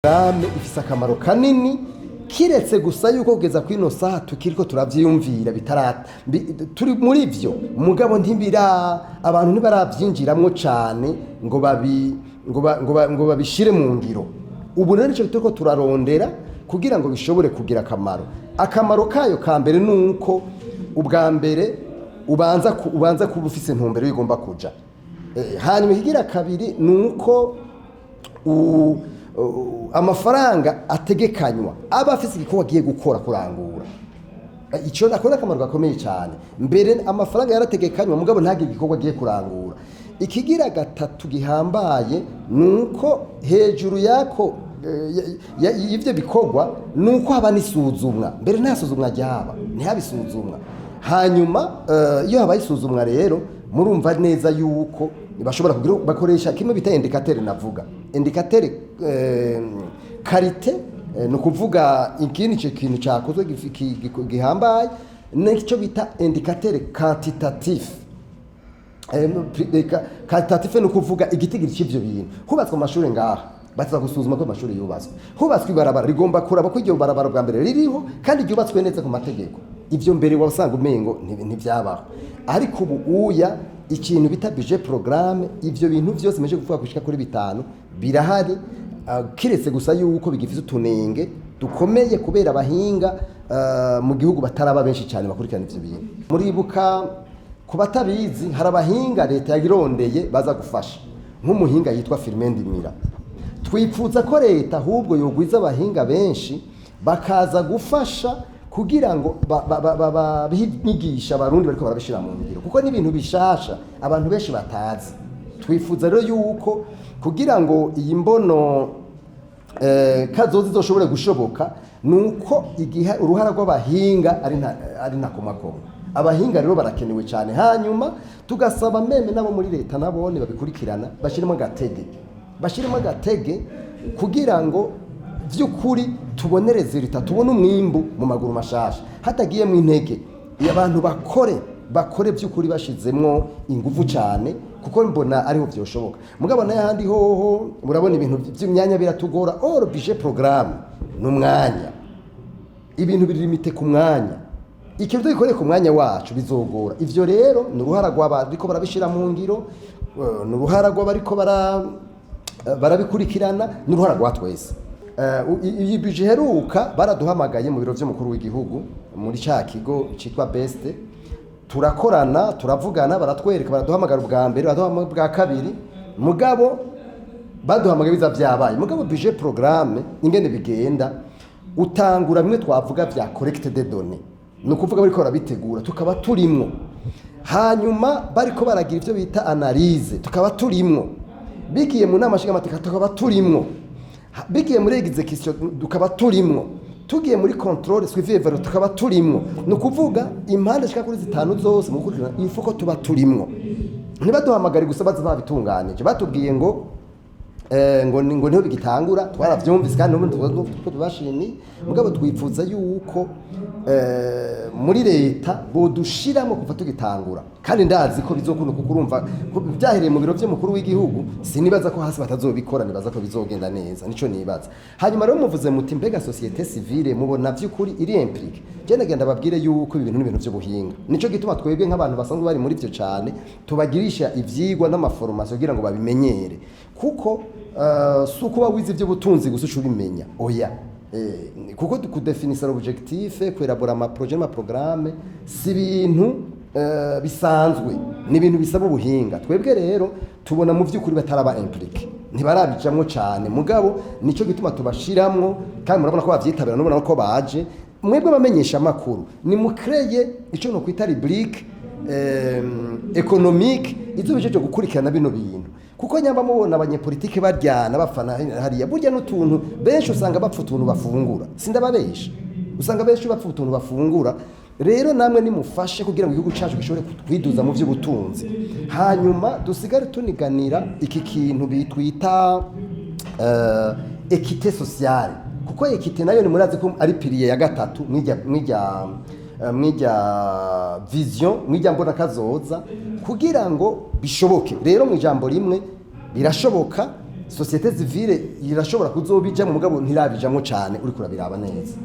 Programme ifise akamaro kanini kiretse gusa yuko kugeza kwino saha tukiriko turavyiyumvira turi muri ivyo mugabo ntibira abantu ntibaravyinjiramwo cane ngo babishire mu ngiro. Ubu rero ico turiko turarondera kugira ngo bishobore kugira akamaro kayo ka mbere nuko ubwa mbere ubanza kuba ufise intumbero igomba kuja, hanyuma ikigira kabiri nuko amafaranga ategekanywa aba afise igikorwa agiye gukora kurangura. Ico nakora akamaro gakomeye cyane. Mbere amafaranga yarategekanywa mugabo ntagire igikorwa agiye kurangura. Ikigira gatatu gihambaye nuko hejuru yako ivyo bikorwa nuko haba nisuzumwa. Mbere nta suzumwa ryaba, ntihabisuzumwa. Hanyuma iyo habaye isuzumwa rero murumva neza yuko bashobora kugira bakoresha kimwe bita indicateur. Navuga indicateur karite no kuvuga ikintu cyakozwe gihambaye, n'icyo bita indicateur quantitatif. Quantitatif no kuvuga igitigiri cy'ivyo bintu. Hubatswe amashuri ngaha baza gusuzuma ko amashuri yubatswe, hubatswe ibarabara rigomba kuraba ko iryo barabara bwa mbere ririho kandi ryubatswe neza ku mategeko. Ivyo mbere wasanga umengo ntivyabaho, ariko ubu uya ikintu bita budget programme, ivyo bintu byose meje kuvuga gushika kuri bitanu birahari, kiretse gusa yuko bigifise utunenge dukomeye kubera abahinga mu gihugu bataraba benshi cyane bakurikirana ivyo bintu. Muribuka ku batabizi hari abahinga leta yagirondeye baza gufasha, nk'umuhinga yitwa Firmendimira. Twipfuza ko leta ahubwo yogwiza abahinga benshi bakaza gufasha kugira ngo bigisha abarundi bariko barabishira mu ngiro, kuko ni ibintu bishasha abantu benshi batazi. Twifuza rero yuko kugira ngo iyi mbono kazozi zoshobore gushoboka nuko igihe uruhara rw'abahinga ari ntakomakoma. Abahinga rero barakenewe cyane, hanyuma tugasaba meme nabo muri leta nabone babikurikirana bashiremo agatege kugira ngo vy'ukuri tubonereze Reta, tubone umwimbu mu maguru mashasha hatagiye mu intege. Iyo abantu bakore vy'ukuri bashizemwo ingufu cyane, kuko mbona ariho vyoshoboka. Mugabo n'ahandi hoho murabona ibintu vy'imyanya biratugora. Budget programme n'umwanya, ibintu birimite ku mwanya, ikintu gikoreye ku mwanya wacu bizogora. Ivyo rero n'uruhara rw'abariko barabishira mu ngiro, n'uruhara rw'abariko barabikurikirana, n'uruhara rwa twese. Iyi budget heruka baraduhamagaye mu biro vy'umukuru w'igihugu muri ca kigo citwa Best, turakorana turavugana, baratwereka, baraduhamagara ubwa mbere, baraduhamagara ubwa kabiri, mugabo baduhamagaye biza vyabaye. Mugabo budget programme ingene bigenda, utangura bimwe twavuga vya collecte de données, no kuvuga bariko barabitegura tukaba turimwo, hanyuma bariko baragira ivyo bita analyse tukaba turimwo, bigiye mu nama nshingamateka tukaba turimwo, bigiye muri execution tukaba turimwo, tugiye muri control suivi evaluation tukaba turimwo. No kuvuga impande shika kuri zitanu zose mu kurikirana ifuko tuba turimwo. Ntibaduhamagara gusa baza babitunganije, batubwiye ngo niho bigitangura, twaravyumvise kandi n'ubundi tubashini. Mugabo twipfuza yuko muri leta bodushiramo kuva tugitangura, kandi ndazi ko bizokunda, kuko urumva byahereye mu biro by'umukuru w'igihugu. Sinibaza ko hasi batazobikora, nibaza ko bizogenda neza, nico nibaza. Hanyuma rero muvuze muti mbega societe civile mubona vy'ukuri iri implique. Je ndagenda babwire yuko ibintu n'ibintu by'ubuhinga, nico gituma twebwe nk'abantu basanzwe bari muri byo cyane tubagirisha ivyigwa n'amaformation kugira ngo babimenyere, kuko suko wize iby'ubutunzi gusa ucubimenya oya. Kuko kudefinisa l'objectif, kwelabora ama projet ma programme si ibintu bisanzwe, ni ibintu bisaba ubuhinga. Twebwe rero tubona mu vy'ukuri bataraba implique, ntibarabijamwo cyane, mugabo nico gituma tubashiramwo, kandi murabona ko bavyitabira, nubona ko baje. Mwebwe bamenyesha makuru ni mukreye ico no kwita rubrique économique izobejeje gukurikirana bino bintu, kuko nyamba mubona abanyepolitike baryana bafana hariya, burya n'utuntu benshi usanga bapfa utuntu bafungura, sindababesha, usanga benshi bapfa utuntu bafungura. Rero namwe nimufashe kugira ngo igihugu cyacu gishobore kwiduza mu by'ubutunzi, hanyuma dusigare tuniganira iki kintu bitwita equité sociale, kuko equité nayo ni murazi ko ari pilier ya gatatu mwija vision, mwija mbona kazoza kugira ngo bishoboke. Rero mu ijambo rimwe birashoboka societe civile irashobora kuzobijamwo mugabo ntirabijamwo cyane uri kurabiraba neza.